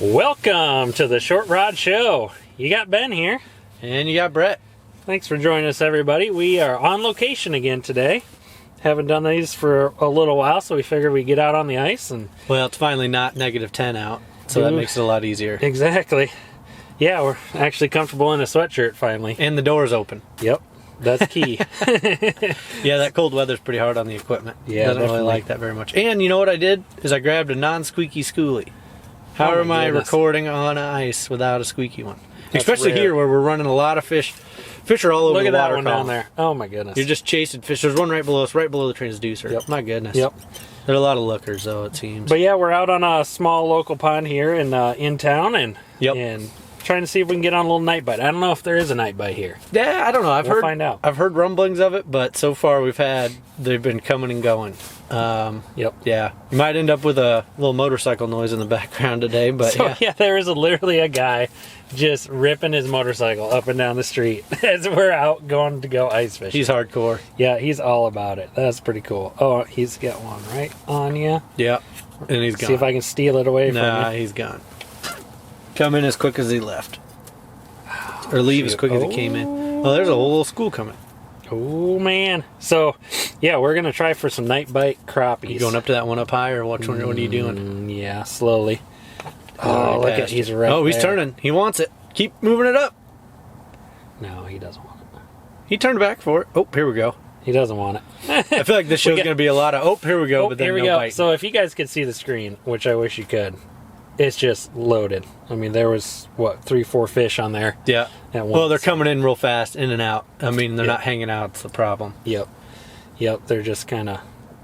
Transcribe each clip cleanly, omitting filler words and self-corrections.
Welcome to the Short Rod Show. You got Ben here. And you got Brett. Thanks for joining us, everybody. We are on location again today. Haven't done these for a little while, so we figured we'd get out on the ice. And well, it's finally not -10 out, so that makes it a lot easier. Exactly. Yeah, we're actually comfortable in a sweatshirt finally. And the door's open. Yep, that's key. Yeah, that cold weather's pretty hard on the equipment. Yeah, doesn't definitely. really like that very much. And you know what I did? Is I grabbed a non-squeaky schoolie. How am I recording on ice without a squeaky one? That's especially rare. Here where we're running a lot of fish. Fish are all over the water. Look at that one down there. Oh my goodness. You're just chasing fish. There's one right below us, right below the transducer. Yep. My goodness. Yep. There are a lot of lookers though, it seems. But yeah, we're out on a small local pond here in town and trying to see if we can get on a little night bite. I don't know if there is a night bite here. Yeah, I don't know. We'll find out. I've heard rumblings of it, but so far they've been coming and going. Yep. Yeah. You might end up with a little motorcycle noise in the background today, but so, yeah, there is literally a guy just ripping his motorcycle up and down the street as we're out going to go ice fishing. He's hardcore. Yeah, he's all about it. That's pretty cool. Oh, he's got one right on you. Yeah. And he's gone. See if I can steal it away from you. Nah, he's gone. Come in as quick as he left. Or leave as quick as he came in. Oh, there's a whole little school coming. Oh, man. So, yeah, we're going to try for some night bite crappies. You going up to that one up high, or what are you doing? Yeah, slowly. Oh, look at he's right Oh, he's there. turning. He wants it. Keep moving it up. No, he doesn't want it. He turned back for it. Oh, here we go. He doesn't want it. I feel like this show's going to be a lot of, oh, here we go, but then here we no go. bite. So if you guys could see the screen, which I wish you could, it's just loaded. I mean, there was, 3-4 fish on there. Yeah. At once. Well, they're coming in real fast, in and out. I mean, they're not hanging out. It's the problem. Yep. They're just kind of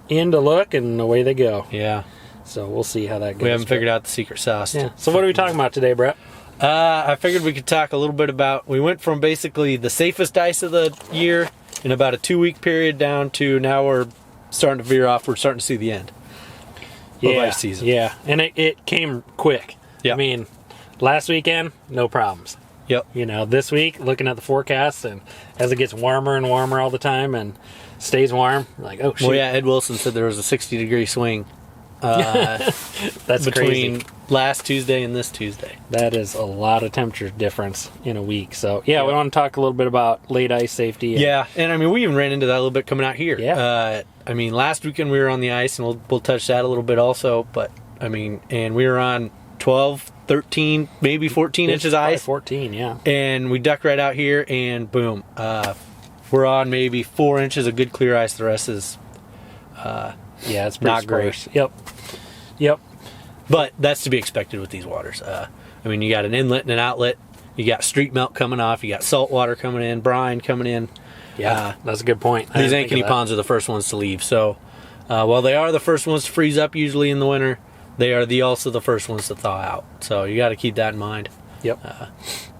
in to look, and away they go. Yeah. So we'll see how that goes. We haven't figured out the secret sauce. Yeah. So what are we talking about today, Brett? I figured we could talk a little bit about, we went from basically the safest ice of the year in about a 2-week period down to now we're starting to veer off. We're starting to see the end. Of ice season. Yeah, and it came quick. Yep. I mean, last weekend, no problems. Yep. You know, this week, looking at the forecast, and as it gets warmer and warmer all the time and stays warm, like, oh, shit. Well, yeah, Ed Wilson said there was a 60-degree swing that's between crazy. last Tuesday and this Tuesday. That is a lot of temperature difference in a week. So, yeah, we want to talk a little bit about late ice safety. And I mean, we even ran into that a little bit coming out here. Yeah. I mean, last weekend we were on the ice, and we'll touch that a little bit also, but, I mean, and we were on 12, 13, maybe 14 inches ice. 14, yeah. And we duck right out here, and boom, we're on maybe 4 inches of good clear ice. The rest is it's pretty not sparse. great. Yep. But that's to be expected with these waters. I mean, you got an inlet and an outlet. You got street melt coming off. You got salt water coming in, brine coming in. Yeah, that's a good point. These Ankeny ponds are the first ones to leave. So while they are the first ones to freeze up usually in the winter, they are also the first ones to thaw out. So you got to keep that in mind. Yep.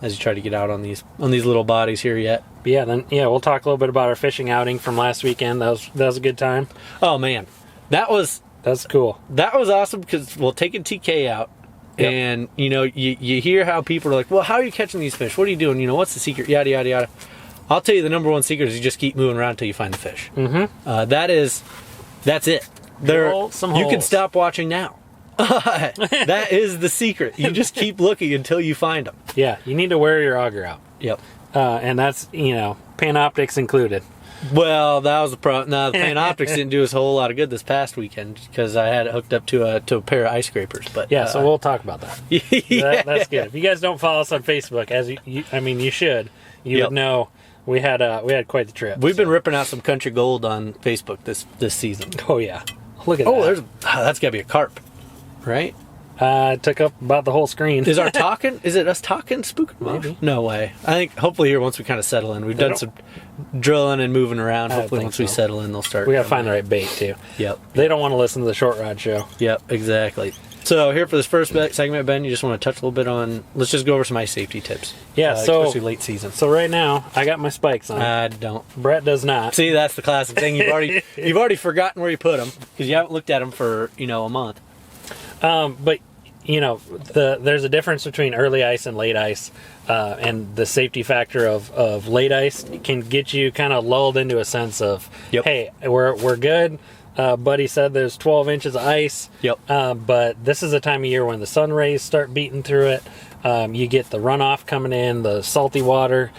As you try to get out on these little bodies here yet. We'll talk a little bit about our fishing outing from last weekend. That was a good time. Oh man, that's cool. That was awesome because taking TK out. Yep. And, you hear how people are like, well, how are you catching these fish? What are you doing? What's the secret? Yada, yada, yada. I'll tell you the number one secret is you just keep moving around until you find the fish. Mm-hmm. That's it. You can stop watching now. That is the secret. You just keep looking until you find them. Yeah, you need to wear your auger out. Yep. And that's, Panoptics included. Well, that was the problem. No, the Panoptics didn't do us a whole lot of good this past weekend because I had it hooked up to a pair of ice scrapers. But yeah, so we'll talk about that. That's good. If you guys don't follow us on Facebook, you should. You would know we had quite the trip. We've been ripping out some country gold on Facebook this season. Oh yeah, look at that. Oh, that's got to be a carp, right? It took up about the whole screen. Is it us talking spooking? Maybe. No way. I think hopefully here once we kind of settle in, we've done some drilling and moving around. Hopefully once we settle in, they'll start. We got to find the right bait too. Yep. They don't want to listen to the Short Rod Show. Yep, exactly. So here for this first segment, Ben, you just want to touch a little bit on. Let's just go over some ice safety tips. Yeah, especially late season. So right now, I got my spikes on. I don't. Brett does not. See, that's the classic thing. You've already forgotten where you put them because you haven't looked at them for a month. But there's a difference between early ice and late ice, and the safety factor of late ice can get you kind of lulled into a sense of, hey, we're good. Buddy said there's 12 inches of ice. Yep. But this is a time of year when the sun rays start beating through it. You get the runoff coming in, the salty water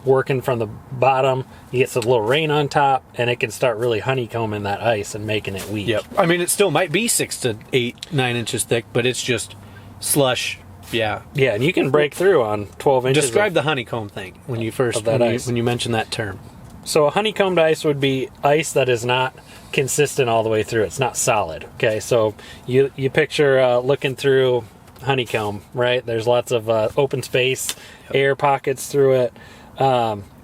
working from the bottom. You get some little rain on top, and it can start really honeycombing that ice and making it weak. Yep. I mean, it still might be 6 to 8, 9 inches thick, but it's just slush. Yeah. Yeah, and you can break through on 12 inches. Describe the honeycomb thing when you first when you mentioned that term. So a honeycombed ice would be ice that is not consistent all the way through. It's not solid. Okay, so you picture looking through honeycomb, right? There's lots of open space, air pockets through it.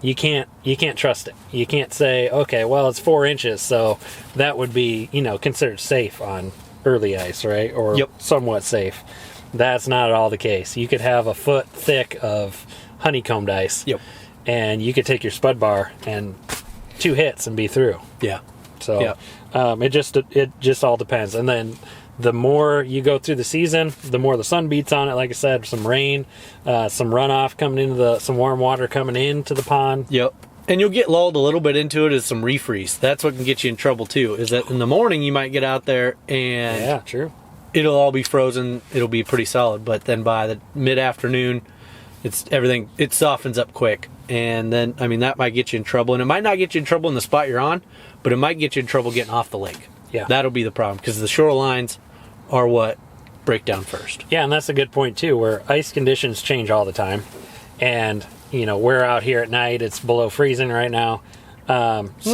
You can't trust it. You can't say, okay, well, it's 4 inches, so that would be considered safe on early ice, right? Or somewhat safe. That's not at all the case. You could have a foot thick of honeycombed ice. Yep. And you could take your spud bar and 2 hits and be through. Yeah. So it just all depends. And then the more you go through the season, the more the sun beats on it. Like I said, some rain, some runoff coming into some warm water coming into the pond. Yep. And you'll get lulled a little bit into it as some refreeze. That's what can get you in trouble too. Is that in the morning you might get out there and true. It'll all be frozen. It'll be pretty solid. But then by the mid-afternoon, it softens up quick. And then, I mean, that might get you in trouble. And it might not get you in trouble in the spot you're on, but it might get you in trouble getting off the lake. Yeah. That'll be the problem, because the shorelines are what break down first. Yeah, and that's a good point, too, where ice conditions change all the time. And, we're out here at night. It's below freezing right now. It's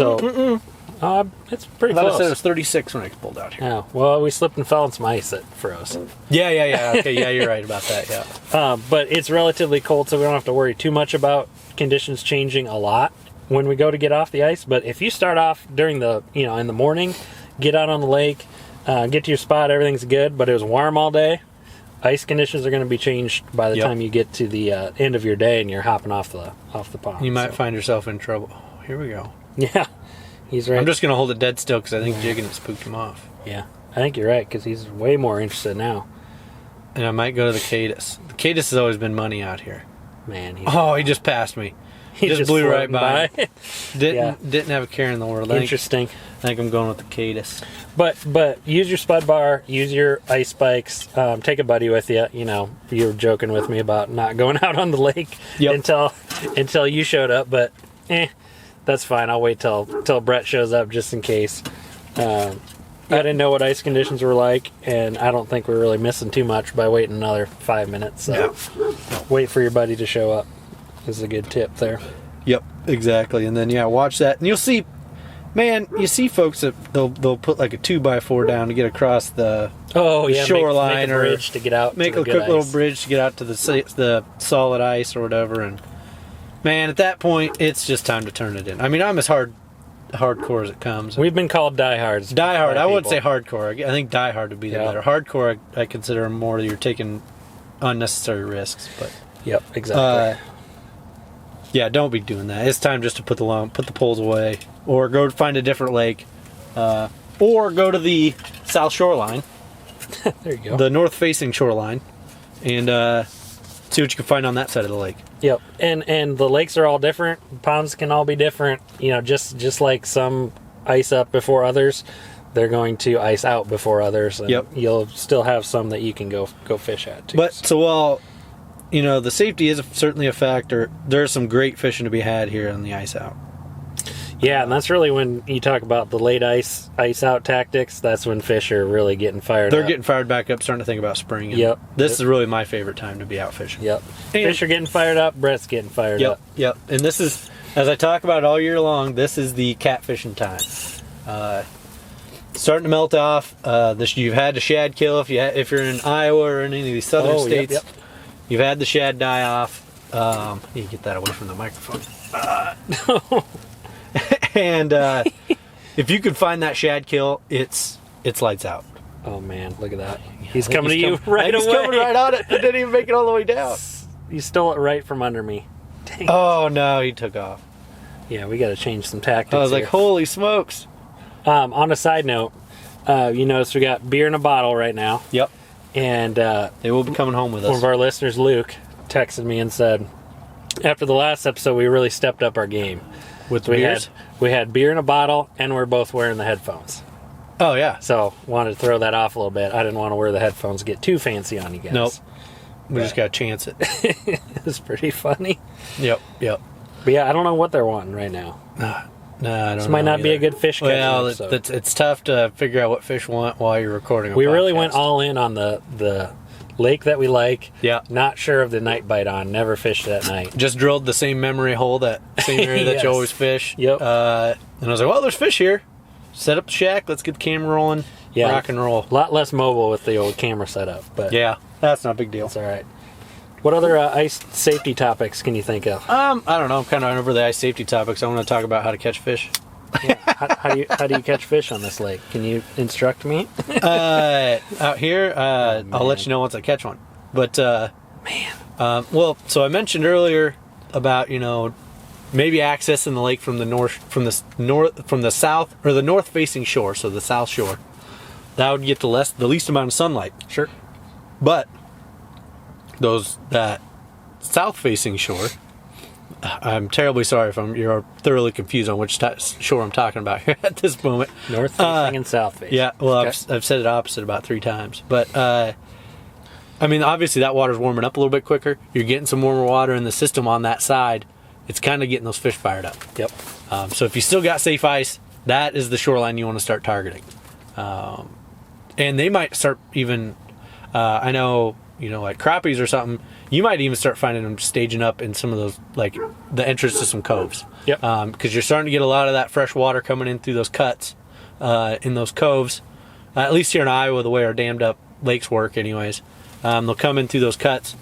pretty close. I said it was 36 when I pulled out here. Yeah, well, we slipped and fell in some ice that froze. Yeah. Okay, yeah, you're right about that, yeah. But it's relatively cold, so we don't have to worry too much about conditions changing a lot when we go to get off the ice. But if you start off during the, in the morning, get out on the lake, get to your spot, everything's good, but it was warm all day, ice conditions are going to be changed by the time you get to the end of your day and you're hopping off the pond. You might find yourself in trouble. Oh, here we go. Yeah. He's right. I'm just going to hold it dead still because I think jigging it spooked him off. Yeah, I think you're right because he's way more interested now. And I might go to the Cadis. The Cadis has always been money out here. Man, he just passed me. He just blew right by. Didn't have a care in the world. Interesting. I think I'm going with the Cadis. But use your spud bar, use your ice spikes, take a buddy with you. You were joking with me about not going out on the lake until you showed up, but that's fine. I'll wait till Brett shows up just in case. I didn't know what ice conditions were like, and I don't think we're really missing too much by waiting another 5 minutes. So wait for your buddy to show up is a good tip there. Yep, exactly. And then watch that, and you'll see. Man, you see folks that they'll put like a 2x4 down to get across the shoreline, make a bridge to get out. Make a quick little bridge to get out to the solid ice or whatever, and. Man, at that point, it's just time to turn it in. I mean, I'm as hardcore as it comes. We've been called diehards. Diehard. I wouldn't say hardcore. I think diehard would be the better. Hardcore, I consider more you're taking unnecessary risks. But yep, exactly. Don't be doing that. It's time just to put the poles away, or go find a different lake, or go to the south shoreline. There you go. The north-facing shoreline, and see what you can find on that side of the lake. Yep, and the lakes are all different. Ponds can all be different. Just like some ice up before others, they're going to ice out before others. And you'll still have some that you can go fish at too. But so while the safety is certainly a factor, there's some great fishing to be had here on the ice out. Yeah, and that's really when you talk about the late ice out tactics. That's when fish are really getting fired up. They're getting fired back up, starting to think about spring. This is really my favorite time to be out fishing. Yep. Fish are getting fired up. Brett's getting fired up. Yep. And this is, as I talk about all year long, this is the catfishing time. Starting to melt off. You've had the shad kill if you're in Iowa or in any of these southern states. Yep. You've had the shad die off. You get that away from the microphone. And if you could find that shad kill, it's lights out. Oh man, look at that! He's coming to you right away. He's coming right on it. It didn't even make it all the way down. You stole it right from under me. Dang. Oh no, he took off. Yeah, we got to change some tactics. I was like, holy smokes! On a side note, you notice we got beer in a bottle right now. Yep. And they will be coming home with us. One of our listeners, Luke, texted me and said, after the last episode, we really stepped up our game. With beers? We had beer in a bottle, and we're both wearing the headphones. Oh, yeah. So wanted to throw that off a little bit. I didn't want to wear the headphones, get too fancy on you guys. Nope. We just got to chance it. It's pretty funny. Yep. But yeah, I don't know what they're wanting right now. No, I don't This know might not be a either. good fish catching Well, episode. it's tough to figure out what fish want while you're recording a We really podcast. went all in on the lake that we like. Yeah. Not sure of the night bite on. Never fished it at night. Just drilled the same memory hole, that same area that Yes. you always fish. Yep. And I was like, well, there's fish here. Set up the shack. Let's get the camera rolling. Yeah. Rock and roll. A lot less mobile with the old camera setup, but Yeah. That's not a big deal. it's all right. What other ice safety topics can you think of? I don't know. I'm kind of over the ice safety topics. I want to talk about how to catch fish. How do you catch fish on this lake? Can you instruct me? Out here, I'll let you know once I catch one. But well, so I mentioned earlier about maybe accessing the lake from the south or the north facing shore, so the south shore. That would get the least amount of sunlight. Sure. But that south facing shore, I'm terribly sorry if you're thoroughly confused on which shore I'm talking about here at this moment. North facing and south facing. Yeah, well, Okay. I've said it opposite about 3 times. But, I mean, obviously that water's warming up a little bit quicker. You're getting some warmer water in the system on that side. It's kind of getting those fish fired up. Yep. So if you still got safe ice, that is the shoreline you want to start targeting. And they might start even, I know, like crappies or something, you might even start finding them staging up in some of those, like the entrance to some coves. Yep. Because you're starting to get a lot of that fresh water coming in through those cuts, in those coves. At least here in Iowa, the way our dammed up lakes work anyways. They'll come in through those cuts,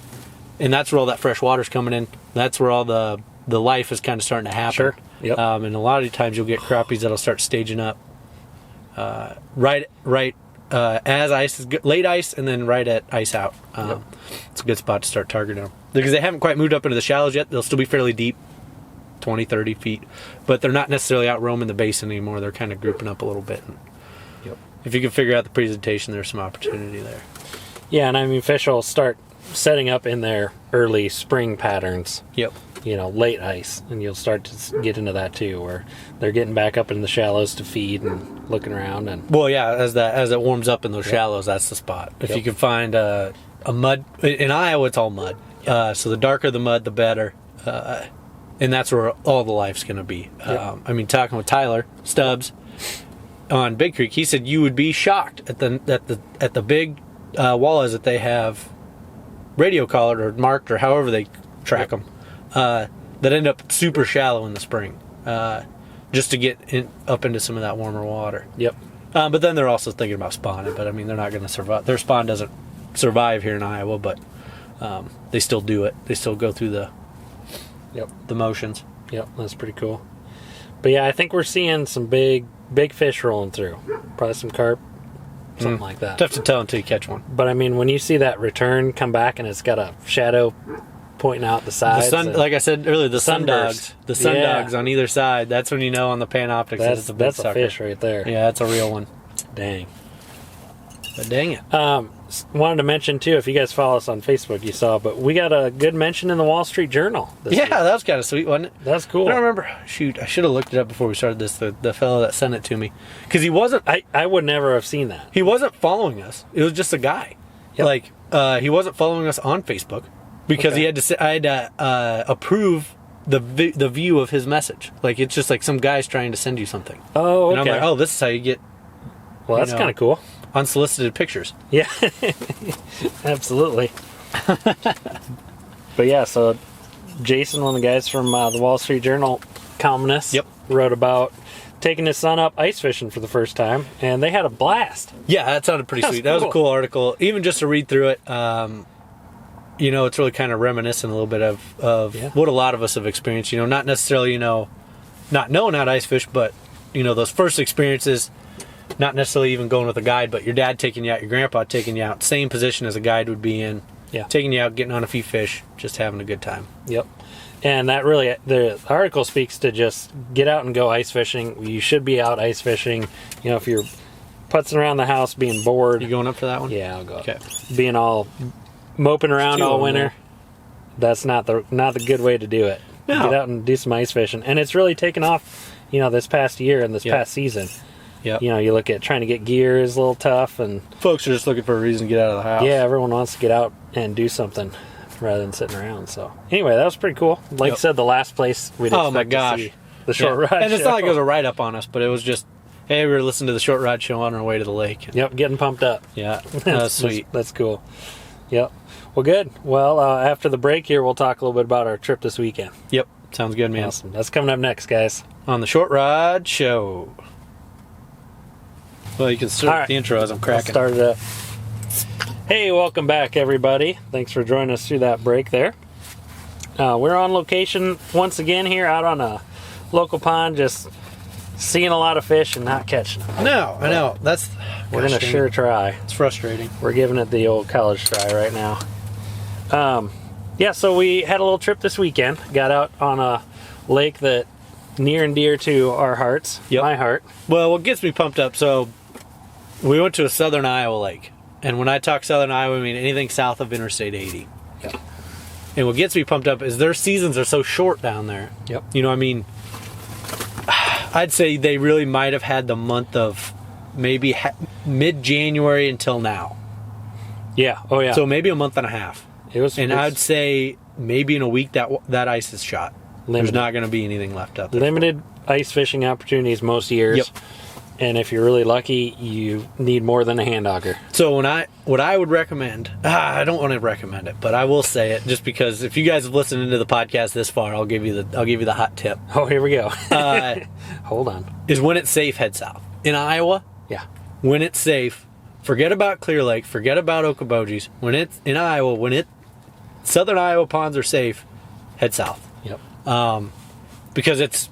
and that's where all that fresh water's coming in. That's where all the life is kind of starting to happen. Sure. Yep. And a lot of times you'll get crappies that'll start staging up right as ice is late ice, and then right at ice out. Yep. It's a good spot to start targeting them because they haven't quite moved up into the shallows yet. They'll still be fairly deep, 20, 30 feet, but they're not necessarily out roaming the basin anymore. They're kind of grouping up a little bit. And Yep. if you can figure out the presentation, there's some opportunity there. Yeah, and I mean, fish will start setting up in their early spring patterns. Yep. Late ice, and you'll start to get into that too, where they're getting back up in the shallows to feed and looking around. And Well, yeah, as it warms up in those shallows, that's the spot. If Yep. you can find a mud in Iowa, it's all mud. So the darker the mud, the better, and that's where all the life's going to be. Yep. I mean, talking with Tyler Stubbs on Big Creek, he said you would be shocked at the big walleyes that they have radio collared or marked or however they track them. That end up super shallow in the spring, just to get up into some of that warmer water. Yep. But then they're also thinking about spawning. But I mean, they're not going to survive. Their spawn doesn't survive here in Iowa, but they still do it. They still go through the motions. Yep, that's pretty cool. But yeah, I think we're seeing some big fish rolling through. Probably some carp, something like that. Tough to tell until you catch one. But I mean, when you see that return come back and it's got a shadow pointing out the The sides, sun, and like I said earlier, the sunburst. sun Yeah. dogs on either side. That's when you know on the Panoptics that's it's a big that's a sucker. fish right there. Yeah, that's a real one. Dang. But dang it. Wanted to mention too, if you guys follow us on Facebook, you saw, but we got a good mention in the Wall Street Journal. This Yeah, week. that was kind of sweet, wasn't it? That's cool. I don't remember. Shoot, I should have looked it up before we started this. The fellow that sent it to me, because he wasn't I would never have seen that. following us. It was just a guy. Yep. Like he wasn't following us on Facebook because Okay. he had to. I had to approve the view of his message. Like it's just like some guy's trying to send you something. Oh, And okay. I'm like, oh, this is how you get well, that's you know. kind of cool. unsolicited pictures. Yeah, absolutely. But yeah, so Jason, one of the guys from the Wall Street Journal columnist, Yep. wrote about taking his son up ice fishing for the first time, and they had a blast. Yeah, that sounded pretty That's sweet. That was a cool. cool article. Even just to read through it, it's really kind of reminiscent a little bit of Yeah. what a lot of us have experienced. Not necessarily, not knowing how to ice fish, but, those first experiences, not necessarily even going with a guide, but your dad taking you out, your grandpa taking you out, same position as a guide would be in. Yeah. Taking you out, getting on a few fish, just having a good time. Yep. And that really, the article speaks to just get out and go ice fishing. You should be out ice fishing. If you're putzing around the house being bored. You going up for that one? Yeah, I'll go. Okay. Being all moping around Two all of 'em winter. there. That's not the good way to do it. No. Get out and do some ice fishing. And it's really taken off, this past year and this Yeah. past season. Yep. You know, you look at trying to get gear is a little tough, and Folks are just looking for a reason to get out of the house. yeah, everyone wants to get out and do something rather than sitting around. So anyway, that was pretty cool. Like I said, the last place we'd expect to see the short rod And it's show. not like it was a write up on us, but it was just, hey, we were listening to the short rod show on our way to the lake. Yep, getting pumped up. Yeah, that's sweet. That's cool. Yep. Well, good. Well, after the break here, we'll talk a little bit about our trip this weekend. Yep, sounds good, man. Awesome. That's coming up next, guys. On the short rod show. Well, you can start the intro as I'm cracking. Start it up. Hey, welcome back, everybody. Thanks for joining us through that break there. We're on location once again here out on a local pond, just seeing a lot of fish and not catching them. No, I know. We're going to sure try. It's frustrating. We're giving it the old college try right now. Yeah, so we had a little trip this weekend. Got out on a lake that near and dear to our hearts. Yep. My heart. Well, what gets me pumped up, so we went to a southern Iowa lake. And when I talk southern Iowa, I mean anything south of Interstate 80. Yep. And what gets me pumped up is their seasons are so short down there. Yep. You know, I mean, I'd say they really might have had the month of maybe mid-January until now. Yeah. Oh, yeah. So maybe a month and a half. And I'd say maybe in a week that ice is shot. There's not going to be anything left up there. Limited ice fishing opportunities most years. Yep. And if you're really lucky, you need more than a hand auger. So what I would recommend, I don't want to recommend it, but I will say it just because if you guys have listened into the podcast this far, I'll give you the hot tip. Oh, here we go. Hold on. Is when it's safe, head south. In Iowa, Yeah. when it's safe, forget about Clear Lake, forget about Okoboji's. When it's in Iowa, southern Iowa ponds are safe, head south. Yep. Because it's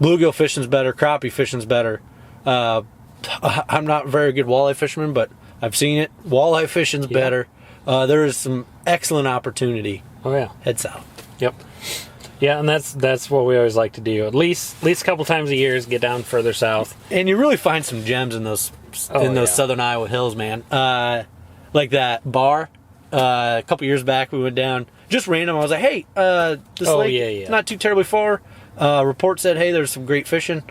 bluegill fishing's better, crappie fishing's better. I'm not a very good walleye fisherman, but I've seen it. Walleye fishing's better. There is some excellent opportunity. Oh, yeah. Head south. Yep. Yeah, and that's what we always like to do. At least a couple times a year is get down further south. And you really find some gems in those southern Iowa hills, man. Like that bar. A couple years back, we went down just random. I was like, "Hey, this lake, it's not too terribly far." Report said, "Hey, there's some great fishing."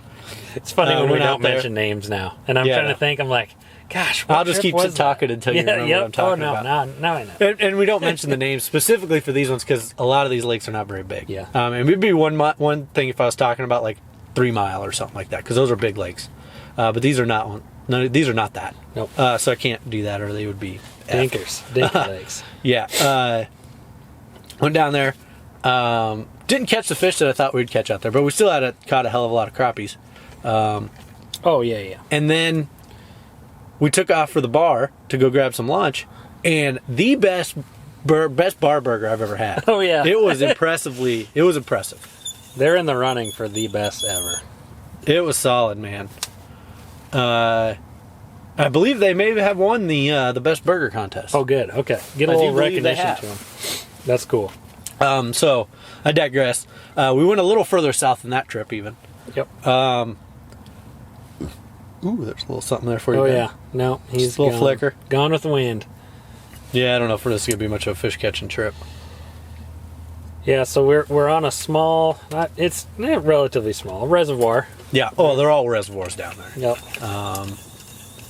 It's funny when we went out don't there. mention names now, and I'm trying to think. I'm like, "Gosh, what I'll just trip keep was talking that?" until you remember what I'm talking about. Now I know. And we don't mention the names specifically for these ones because a lot of these lakes are not very big. Yeah. And it'd be one thing if I was talking about like 3 Mile or something like that because those are big lakes. But these are not one. No, these are not that. Nope. So I can't do that, or they would be Dinkers, Dinker Lakes. Yeah. Went down there. Didn't catch the fish that I thought we'd catch out there, but we still caught a hell of a lot of crappies. Oh yeah. And then we took off for the bar to go grab some lunch, and the best bar burger I've ever had. Oh yeah. It was impressive. They're in the running for the best ever. It was solid, man. I believe they may have won the best burger contest. Oh, good. Okay, get a little recognition to them. That's cool. So I digress. We went a little further south than that trip, even. Yep. Ooh, there's a little something there for you. Oh Ben. yeah. No, he's Just a little gone. flicker. Gone with the wind. Yeah, I don't know if this is gonna be much of a fish catching trip. Yeah, so we're on a small, it's relatively small reservoir. Yeah. Oh, they're all reservoirs down there. Yep.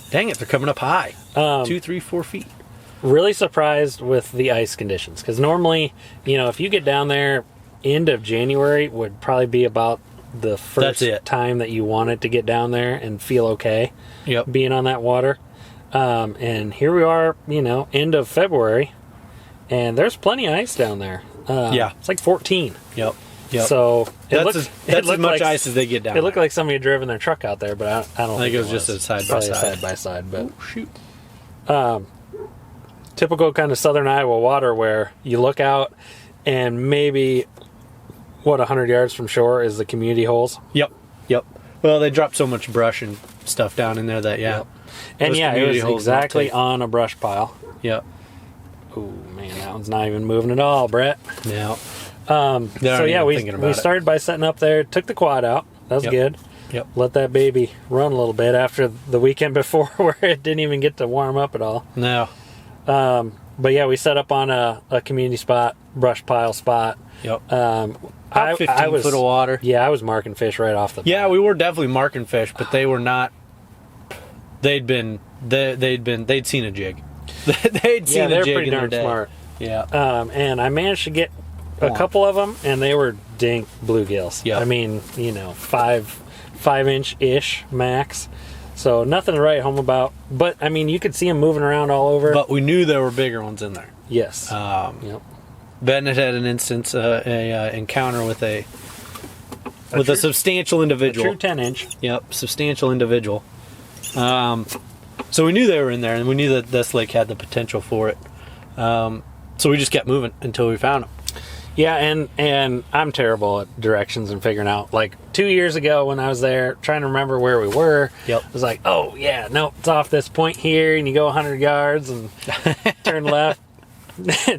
Dang it, they're coming up high. 2, 3, 4 feet. Really surprised with the ice conditions because normally, if you get down there, end of January would probably be about the first time that you wanted to get down there and feel okay. Yep. Being on that water. And here we are, end of February, and there's plenty of ice down there. Yeah. It's like 14. Yep. So that's as much like, ice as they get down. It looked like somebody had driven their truck out there, but I don't think it was just a side by side. But shoot. Typical kind of southern Iowa water where you look out and maybe 100 yards from shore is the community holes. Yep. Well, they dropped so much brush and stuff down in there that Yep. And it was exactly on a brush pile. Yep. Oh man, that one's not even moving at all, Brett. Yeah. So yeah, we started by setting up there, took the quad out. That was good. Yep. Let that baby run a little bit after the weekend before where it didn't even get to warm up at all. No. But yeah, we set up on a community spot, brush pile spot. Yep. I 15 was, foot of water. Yeah, I was marking fish right off the bat. Yeah, we were definitely marking fish, but they were not. They'd seen a jig. They'd seen they're a jig pretty in their darn day. smart. Yeah. And I managed to get a couple of them, and they were dink bluegills. Yeah. I mean, 5-inch-ish max. So nothing to write home about. But, I mean, you could see them moving around all over. But we knew there were bigger ones in there. Yes. Yep. Ben had an instance, encounter with a substantial individual. A true 10-inch. Yep, substantial individual. So we knew they were in there, and we knew that this lake had the potential for it. So we just kept moving until we found them. Yeah, and I'm terrible at directions and figuring out. Like 2 years ago when I was there, trying to remember where we were. Yep. I was like, oh yeah, no, it's off this point here, and you go 100 yards and turn left.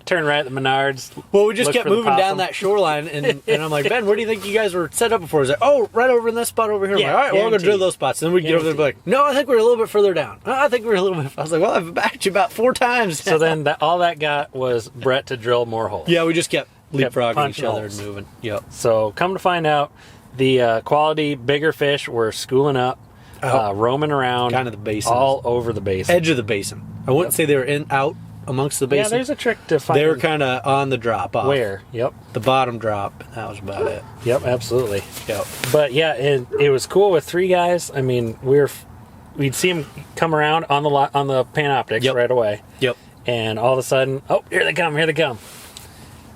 Turn right at the Menards. Well, we just kept moving down that shoreline, and I'm like, Ben, where do you think you guys were set up before? He's like, oh, right over in this spot over here. I'm like, all right, well, we're going to drill those spots. And then we get over there and be like, no, I think we're a little bit further down. Oh, I think we're a little bit. I was like, well, I've backed you about 4 times. So then all that got was Brett to drill more holes. Yeah, we just kept leapfrogging each other holes. and moving. Yep. So come to find out, the quality bigger fish were schooling up, roaming around. Kind of the basin. All over the basin. Edge of the basin. I wouldn't say they were out amongst the basin. Yeah, there's a trick to find. They were kind of on the drop off. Where? Yep. The bottom drop. And that was about it. Yep, absolutely. Yep. But yeah, it was cool with 3 guys. I mean, we'd see them come around on the Panoptics right away. Yep. And all of a sudden, oh, here they come.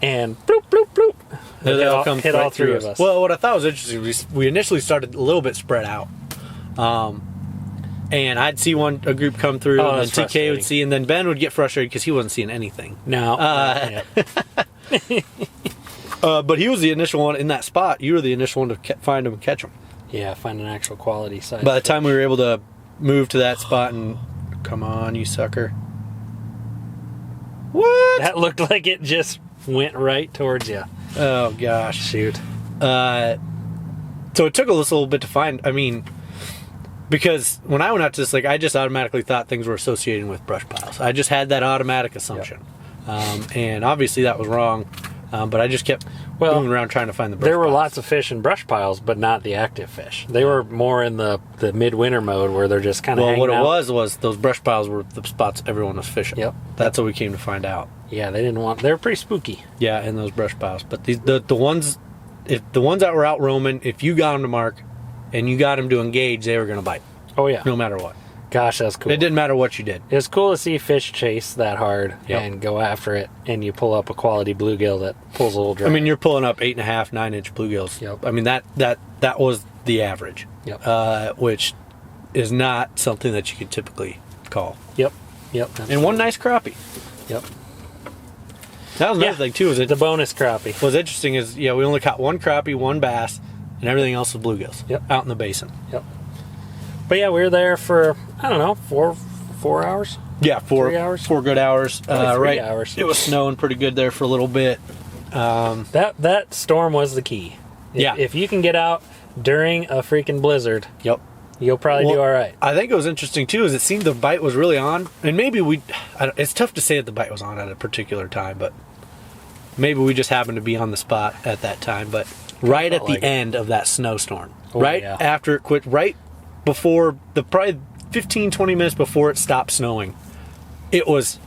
And bloop, bloop, bloop. They all come hit right all 3 of us. Well, what I thought was interesting, we initially started a little bit spread out. And I'd see a group come through, and then TK would see, and then Ben would get frustrated because he wasn't seeing anything. No. But he was the initial one in that spot. You were the initial one to find them and catch them. Yeah, find an actual quality size. By the time we were able to move to that spot and, come on, you sucker. What? That looked like it just went right towards you. Oh, gosh. Shoot. So it took us a little bit to find, because when I went out to this lake, I just automatically thought things were associated with brush piles. I just had that automatic assumption. Yep. And obviously that was wrong, but I just kept moving around trying to find the brush There were piles. lots of fish in brush piles, but not the active fish. They were more in the midwinter mode where they're just kind of hanging out. What it was those brush piles were the spots everyone was fishing. Yep. That's what we came to find out. Yeah, they were pretty spooky. Yeah, in those brush piles. But the ones that were out roaming, if you got them to mark and you got them to engage, they were going to bite. Oh, yeah. No matter what. Gosh, that's cool. It didn't matter what you did. It was cool to see fish chase that hard and go after it, and you pull up a quality bluegill that pulls a little drag. You're pulling up 8.5, 9-inch bluegills. Yep. That was the average. Yep. Which is not something that you could typically call. Yep. And one nice crappie. Yep. That was another thing too. The bonus crappie. What's interesting is we only caught one crappie, one bass, and everything else was bluegills. Yep. Out in the basin. Yep. But yeah, we were there for, I don't know, 4 hours? Yeah, 3 hours? 4 good hours. 3 hours. It was snowing pretty good there for a little bit. That storm was the key. If you can get out during a freaking blizzard, yep, you'll probably do all right. I think it was interesting too, is it seemed the bite was really on, and maybe it's tough to say that the bite was on at a particular time, but maybe we just happened to be on the spot at that time. But right at the end of that snowstorm, after it quit, right before probably 15-20 minutes before it stopped snowing, it was,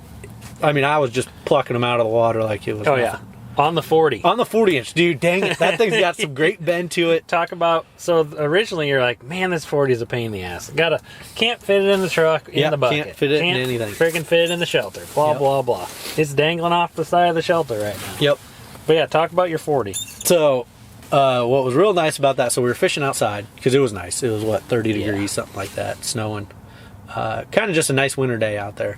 I was just plucking them out of the water like it was nothing. On the 40. On the 40-inch, dude, dang it. That thing's got some great bend to it. Talk about, so originally you're like, man, this 40 is a pain in the ass. Can't fit it in the truck, in the bucket. Can't fit it in anything. Freaking fit it in the shelter. Blah, blah, blah. It's dangling off the side of the shelter right now. Yep. But yeah, talk about your 40. So, what was real nice about that, so we were fishing outside, because it was nice. It was, 30 degrees, something like that, snowing. Kind of just a nice winter day out there.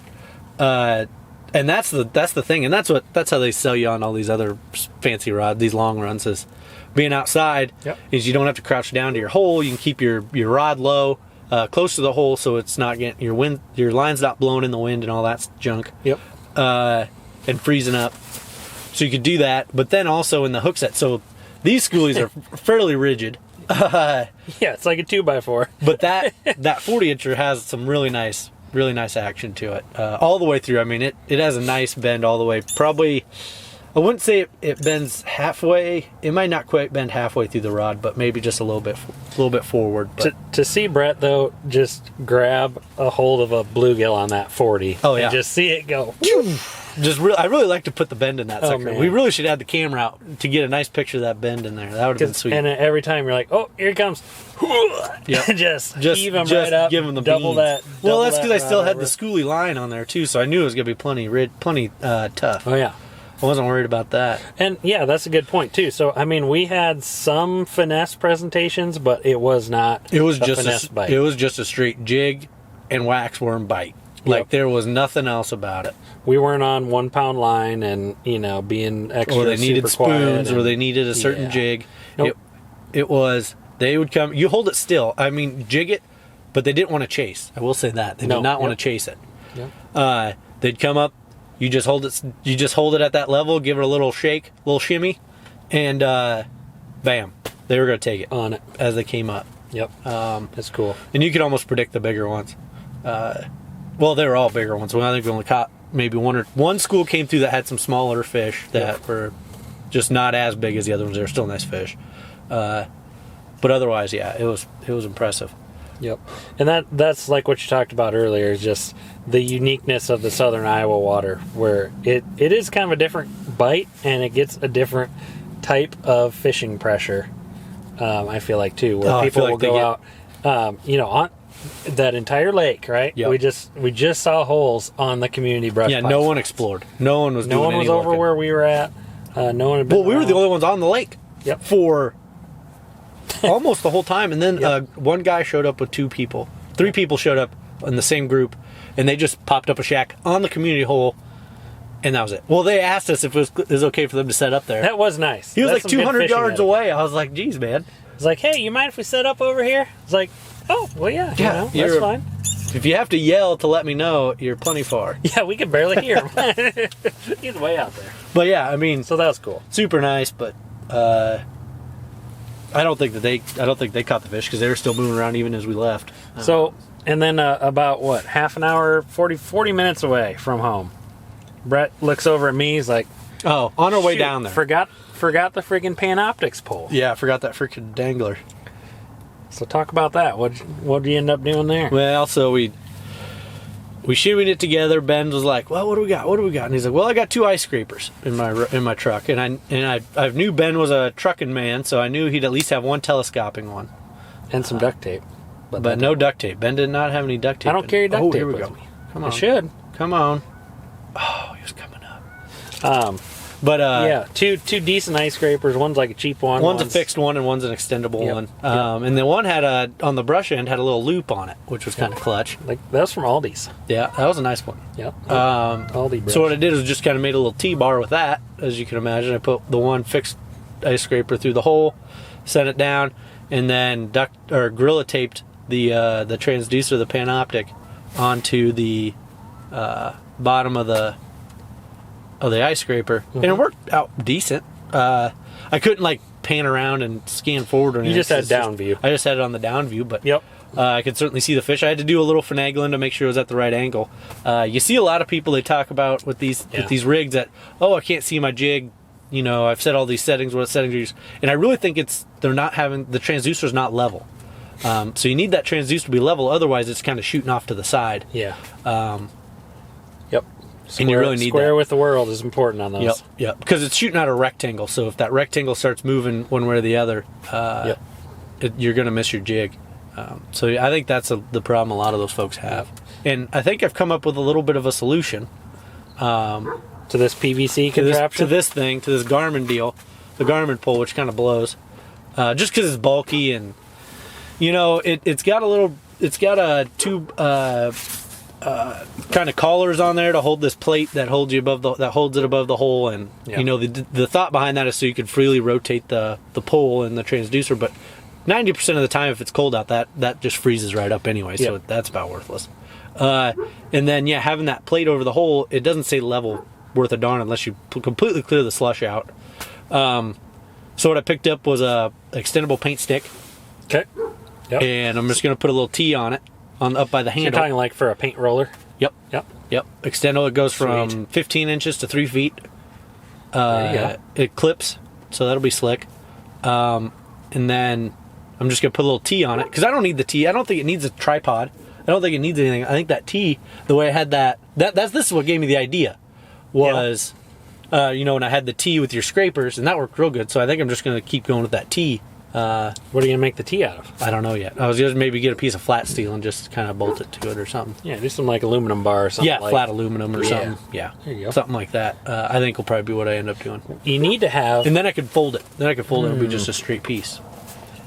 And that's the thing, and that's how they sell you on all these other fancy rods, these long runs, is being outside is you don't have to crouch down to your hole. You can keep your rod low, close to the hole, so it's not getting your line's not blowing in the wind and all that junk. Yep. And freezing up. So you could do that, but then also in the hook set. So these schoolies are fairly rigid. Yeah, it's like a 2x4. But that 40-incher has some really nice really nice action to it all the way through. I mean, it has a nice bend all the way. Probably, I wouldn't say it bends halfway. It might not quite bend halfway through the rod, but maybe just a little bit forward. But. To see Brett though, just grab a hold of a bluegill on that 40. Oh yeah, and just see it go. I really like to put the bend in that sucker. Man. We really should have the camera out to get a nice picture of that bend in there. That would have been sweet. And every time you're like, oh, here it comes. Yep. just heave him right up. Give him the double beans. that. Well, that's because I still rod had over. the schoolie line on there too, so I knew it was gonna be plenty tough. Oh yeah. I wasn't worried about that. And yeah, that's a good point too. So I mean, we had some finesse presentations, but it was not. It was a just finesse bite. It was just a straight jig and waxworm bite. Like there was nothing else about it. We weren't on 1 pound line and being extra. Or they needed super quiet spoons, or they needed a certain jig. Nope. It was they would come. You hold it still. I mean, jig it, but they didn't want to chase. I will say that they did not want to chase it. Yep. They'd come up. You just hold it. You just hold it at that level. Give it a little shake, little shimmy, and bam, they were going to take it On it. as they came up. Yep. That's cool. And you could almost predict the bigger ones. Well, they were all bigger ones. Well, I think we only caught maybe one school came through that had some smaller fish that were just not as big as the other ones. They were still nice fish. But otherwise, yeah, it was impressive. Yep. And that's like what you talked about earlier, is just the uniqueness of the southern Iowa water, where it is kind of a different bite and it gets a different type of fishing pressure. I feel like too, where people will go out, on that entire lake, right? Yep. We just saw holes on the community brush. Yeah, pile. no one explored. No one was. No one was over looking. where we were at. No one had been. Well, we were the only ones on the lake. Yep. For almost the whole time, and then one guy showed up with 2 people. 3 people showed up in the same group, and they just popped up a shack on the community hole, and that was it. Well, they asked us if it was okay for them to set up there. That was nice. He was That's like some good 200 fishing yards etiquette. away. I was like, geez, man. It's like, hey, you mind if we set up over here? It's like, oh, well, yeah, that's you're- fine. If you have to yell to let me know, you're plenty far. Yeah, we could barely hear him. He's way out there. But yeah, I mean, So that was cool. super nice, but I don't think they caught the fish because they were still moving around even as we left. So, and then about what, half an hour, 40 minutes away from home, Brett looks over at me. He's like, Oh, on our way "Shoot, down there. Forgot the friggin' Panoptics pole." Yeah, I forgot that freaking dangler. So talk about that. What'd you end up doing there? Well, so we shimmied it together. Ben was like, "Well, what do we got? What do we got?" And he's like, "Well, I got 2 ice scrapers in my truck." And I knew Ben was a trucking man, so I knew he'd at least have one telescoping one, And some duct tape. but no duct tape. Ben did not have any duct tape. I don't carry duct tape Here we with go. me. Come I on, should. come on. Oh, he was coming up. But Yeah, two decent ice scrapers. One's like a cheap one. one's a fixed one and one's an extendable Yep. one. Yep. And the one had on the brush end had a little loop on it, which was kind of clutch. Like, that was from Aldi's. Yeah, that was a nice one. Yep. So Aldi brush. what I did was just kind of made a little T-bar with that, as you can imagine. I put the one fixed ice scraper through the hole, set it down, and then gorilla taped the transducer, the Panoptic, onto the bottom of the ice scraper, and it worked out decent. I couldn't like pan around and scan forward or anything. You just had It's down view. I just had it on the down view, but Yep. I could certainly see the fish. I had to do a little finagling to make sure it was at the right angle. You see a lot of people, they talk about with these rigs that, oh, I can't see my jig. You know, I've set all these settings. What settings are you? And I really think they're not having the transducer's not level. So you need that transducer to be level. Otherwise, it's kind of shooting off to the side. Yeah. Yep. And you really need square that. with the world is important on those. Yep. Because it's shooting out a rectangle. So if that rectangle starts moving one way or the other, you're going to miss your jig. So I think that's the problem a lot of those folks have. And I think I've come up with a little bit of a solution To this PVC contraption. to this Garmin deal, the Garmin pole, which kind of blows, just because it's bulky and it's got a tube kind of collars on there to hold this plate that holds it above the hole, and the thought behind that is so you can freely rotate the pole and the transducer, but 90% of the time, if it's cold out, that just freezes right up anyway, so that's about worthless. And then having that plate over the hole, it doesn't say level worth a darn unless you completely clear the slush out. So what I picked up was a extendable paint stick. Okay. Yep. And I'm just going to put a little T on it, up by the So you're handle. talking like for a paint roller? Yep. Yep. Yep. Extendo, it goes from Sweet. 15 inches to 3 feet. There you go. It clips, so that'll be slick. And then I'm just going to put a little T on it, because I don't need the T. I don't think it needs a tripod. I don't think it needs anything. I think that T, the way I had this is what gave me the idea, was, when I had the T with your scrapers, and that worked real good, so I think I'm just going to keep going with that T. What are you going to make the T out of? I don't know yet. I was going to maybe get a piece of flat steel and just kind of bolt it to it or something. Yeah, do some like aluminum bar or something. Yeah, like flat aluminum or something. Yeah, There you go. something like that. I think will probably be what I end up doing. You need to have... And then I could fold it. Then I could fold it and it'll be just a straight piece.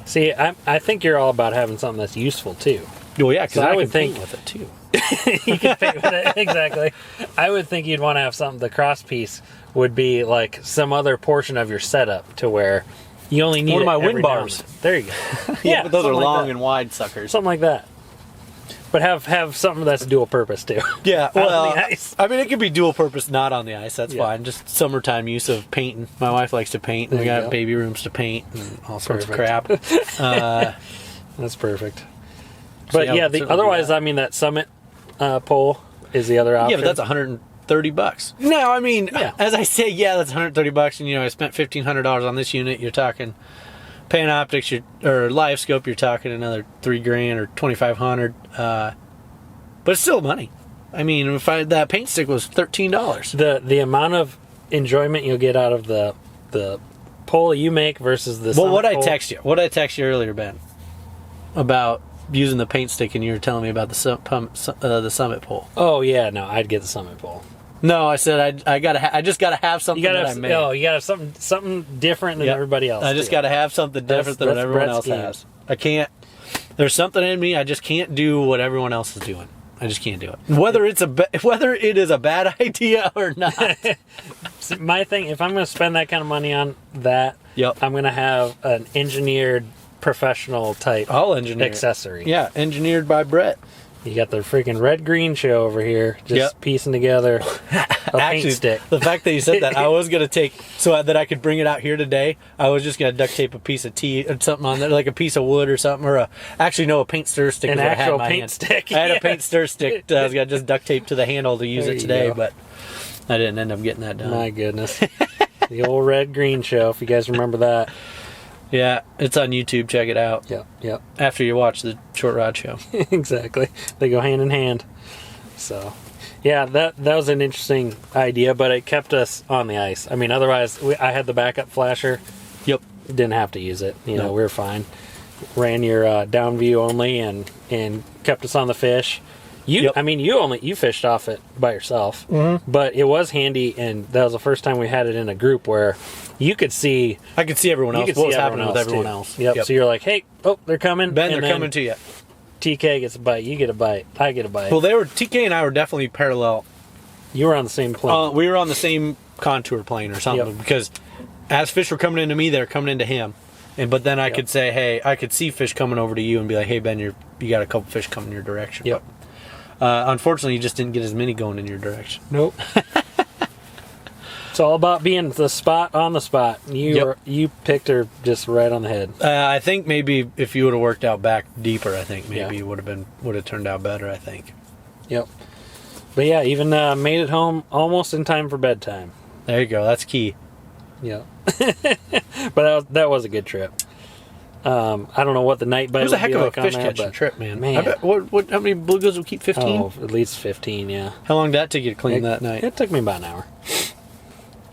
See, I think you're all about having something that's useful, too. Well, yeah, because So I I would would think- paint with it too. You can paint with it. Exactly. I would think you'd want to have something, the cross piece would be like some other portion of your setup to where you only need One of it my every wind now and bars. then. There you go. Yeah, but those are something like long that. and wide suckers. Something like that. But have something that's dual purpose, too. Yeah, on well, the ice. I mean, it could be dual purpose, not on the ice. That's Yeah. fine. Just summertime use of painting. My wife likes to paint, and we There you got go. baby rooms to paint and all sorts of crap. Perfect. That's perfect. But yeah, yeah, we'll certainly do otherwise, that. I mean, that Summit pole is the other option. Yeah, but that's $130. No, I mean, Yeah. as I say, yeah, that's $130, and I spent $1,500 on this unit. You're talking paint optics, or live scope. You're talking another $3,000 or $2,500. But it's still money. I mean, if that paint stick was $13. the amount of enjoyment you'll get out of the pole you make versus the Well, Summit what I pole. text you earlier, Ben, about using the paint stick, and you were telling me about the Summit pole. Oh yeah, no, I'd get the Summit pole. No, I said I just gotta have something You gotta that I have, made. you gotta have something different than Yep. everybody else. I just too. got to have something different than what that's everyone Brett's else game. has. I can't. There's something in me. I just can't do what everyone else is doing. I just can't do it. Whether it is a bad idea or not. See, my thing, if I'm going to spend that kind of money on that, Yep. I'm going to have an engineered, professional type All engineered. accessory. Yeah, engineered by Brett. You got the freaking red-green show over here, just Yep. piecing together a Actually, paint stick. the fact that you said that, I was gonna take so that I could bring it out here today. I was just gonna duct tape a piece of tea or something on there, like a piece of wood or something, or a paint stir stick. An is what I had in actual my paint hand. stick, I had a yes. paint stir stick. I was gonna just duct tape to the handle to use There it you today, go. but I didn't end up getting that done. My goodness. The old red-green show, if you guys remember that. Yeah, it's on YouTube. Check it out. Yep. After you watch the Short Rod Show. Exactly. They go hand in hand. So, yeah, that was an interesting idea, but it kept us on the ice. I mean, otherwise, I had the backup flasher. Yep. Didn't have to use it. You know, No. we were fine. Ran your down view only and kept us on the fish. Yep. I mean, you fished off it by yourself, but it was handy, and that was the first time we had it in a group where you could see I could see everyone else. could What see was happening with everyone too. else? Yep. So you're like, hey, oh, they're coming. Ben, and they're then coming to you. TK gets a bite. You get a bite. I get a bite. Well, TK and I were definitely parallel. You were on the same plane. We were on the same contour plane or something, Yep. because as fish were coming into me, they were coming into him. But then I could say, hey, I could see fish coming over to you and be like, hey, Ben, you got a couple fish coming your direction. Yep. Unfortunately, you just didn't get as many going in your direction. Nope. It's all about being the spot on the spot. You picked her just right on the head. I think maybe if you would have worked out back deeper, I think maybe Yeah. it would have turned out better. I think. Yep. But yeah, even made it home almost in time for bedtime. There you go. That's key. Yep. But that was a good trip. I don't know what the night bite It was a would heck be of a like on fish there, catching but trip, man. Man. I bet, how many bluegills would keep 15? Oh, at least 15, yeah. How long did that take you to clean that night? It took me about an hour.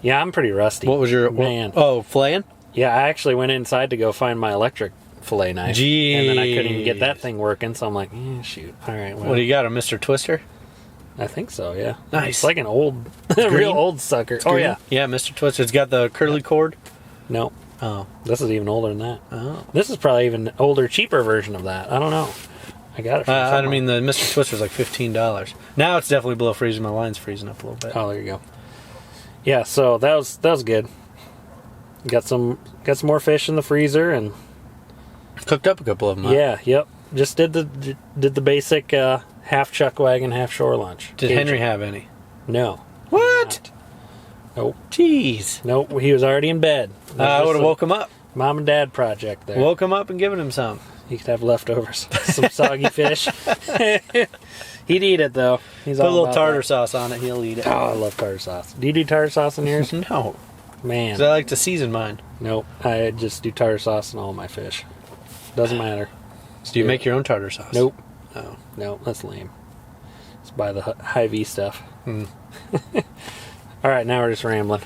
Yeah, I'm pretty rusty. What was your Man. flaying? Yeah, I actually went inside to go find my electric fillet knife. And then I couldn't even get that Jeez. thing working, so I'm like, shoot. All right, well, What do you got? A Mr. Twister? I think so, yeah. Nice. It's like an old, real green? old sucker. Oh, yeah. Yeah, Mr. Twister. It's got the curly cord. No, Oh. this is even older than that. Oh. This is probably even older, cheaper version of that. I don't know. I got it from I somewhere. mean, the Mr. Twister's like $15. Now it's definitely below freezing. My line's freezing up a little bit. Oh, there you go. Yeah, so that was good. Got some more fish in the freezer, and Cooked up a couple of them. Huh? yeah, yep. Just did the basic half chuck wagon, half shore lunch. Did Henry have any? No. What? Nope. Jeez. Nope. He was already in bed. I would have woke him up. Mom and dad project there. Woke him up and given him some. He could have leftovers. Some soggy fish. He'd eat it, though. He's Put a all little about tartar that. sauce on it, he'll eat it. Oh, I love tartar sauce. Do you do tartar sauce in yours? No, Man. because I like to season mine. Nope. I just do tartar sauce in all my fish. Doesn't matter. So do you make your own tartar sauce? Nope. No. No, that's lame. Just buy the Hy-Vee stuff. Hmm. All right, now we're just rambling.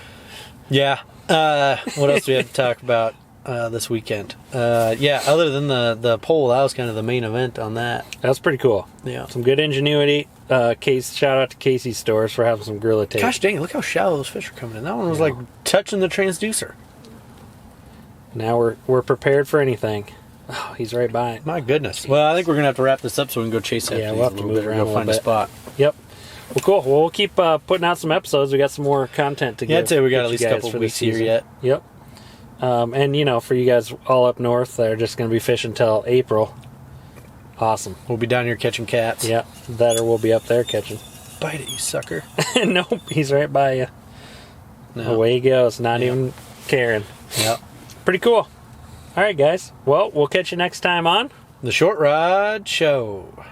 Yeah. What else do we have to talk about this weekend? Yeah, other than the poll, that was kind of the main event on that. That's pretty cool. Yeah. Some good ingenuity. Shout out to Casey's Stores for having some gorilla tape. Gosh dang it, look how shallow those fish are coming in. That one was like touching the transducer. Now we're prepared for anything. Oh, he's right by it. My goodness. Well, I think we're going to have to wrap this up so we can go chase that. Yeah, we'll have to move around go a find a little bit. spot. Yep. Well, cool. Well, we'll keep putting out some episodes. We got some more content to Yeah, I'd say we got get at least you a guys couple for weeks this here season. yet. Yep. And, for you guys all up north, they're just going to be fishing till April. Awesome. We'll be down here catching cats. Yeah. That or we'll be up there catching. Bite it, you sucker. Nope. He's right by you. No. Away he goes. Not even caring. Yep. Pretty cool. All right, guys. Well, we'll catch you next time on The Short Rod Show.